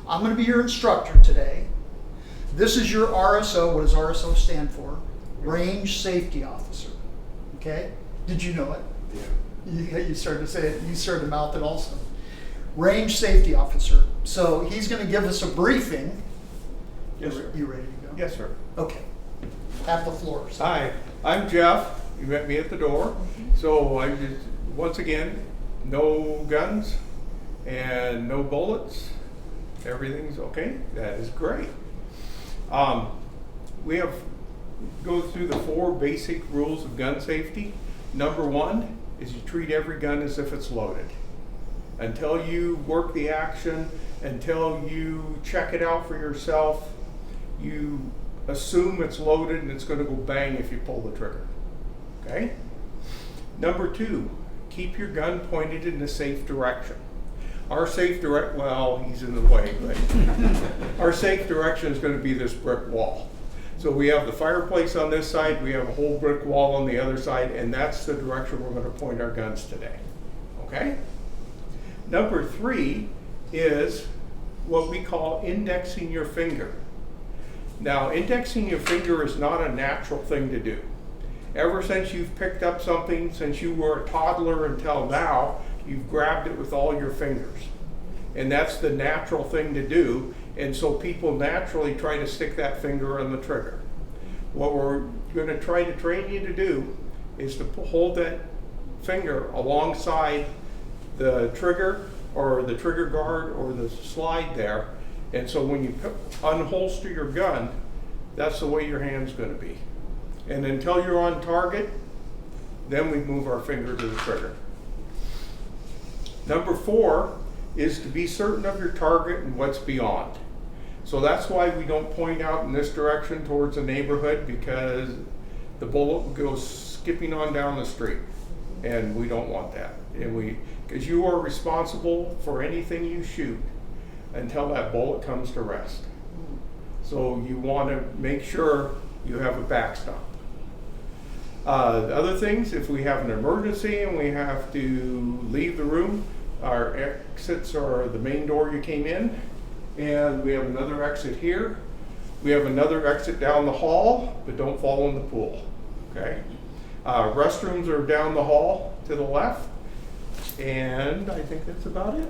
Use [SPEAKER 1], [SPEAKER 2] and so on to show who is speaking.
[SPEAKER 1] I'm going to be your instructor today. This is your RSO. What does RSO stand for? Range Safety Officer. Okay? Did you know it?
[SPEAKER 2] Yeah.
[SPEAKER 1] You started to say it. You started to mouth it also. Range Safety Officer. So he's going to give us a briefing.
[SPEAKER 2] Yes, sir.
[SPEAKER 1] You ready to go?
[SPEAKER 2] Yes, sir.
[SPEAKER 1] Okay. Have the floor. sir.
[SPEAKER 2] Hi, I'm Jeff. You met me at the door. So I just, once again, no guns and no bullets. Everything's okay. That is great. We have go through the 4 basic rules of gun safety. Number 1 is you treat every gun as if it's loaded. Until you work the action, until you check it out for yourself, you assume it's loaded and it's going to go bang if you pull the trigger. Okay? Number 2, keep your gun pointed in a safe direction. Our safe well, he's in the way, but our safe direction is going to be this brick wall. So we have the fireplace on this side, we have a whole brick wall on the other side, and that's the direction we're going to point our guns today. Okay? Number 3 is what we call indexing your finger. Now, indexing your finger is not a natural thing to do. Ever since you've picked up something, since you were a toddler until now, you've grabbed it with all your fingers. And that's the natural thing to do. And so people naturally try to stick that finger on the trigger. What we're going to try to train you to do is to hold that finger alongside the trigger or the trigger guard or the slide there. And so when you unholster your gun, that's the way your hand's going to be. And until you're on target, then we move our finger to the trigger. Number 4 is to be certain of your target and what's beyond. So that's why we don't point out in this direction towards the neighborhood, because the bullet goes skipping on down the street, and we don't want that. And because you are responsible for anything you shoot until that bullet comes to rest. So you want to make sure you have a backstop. Other things, if we have an emergency and we have to leave the room, our exits are the main door you came in, and we have another exit here. We have another exit down the hall, but don't fall in the pool. Okay. Restrooms are down the hall to the left, and I think that's about it.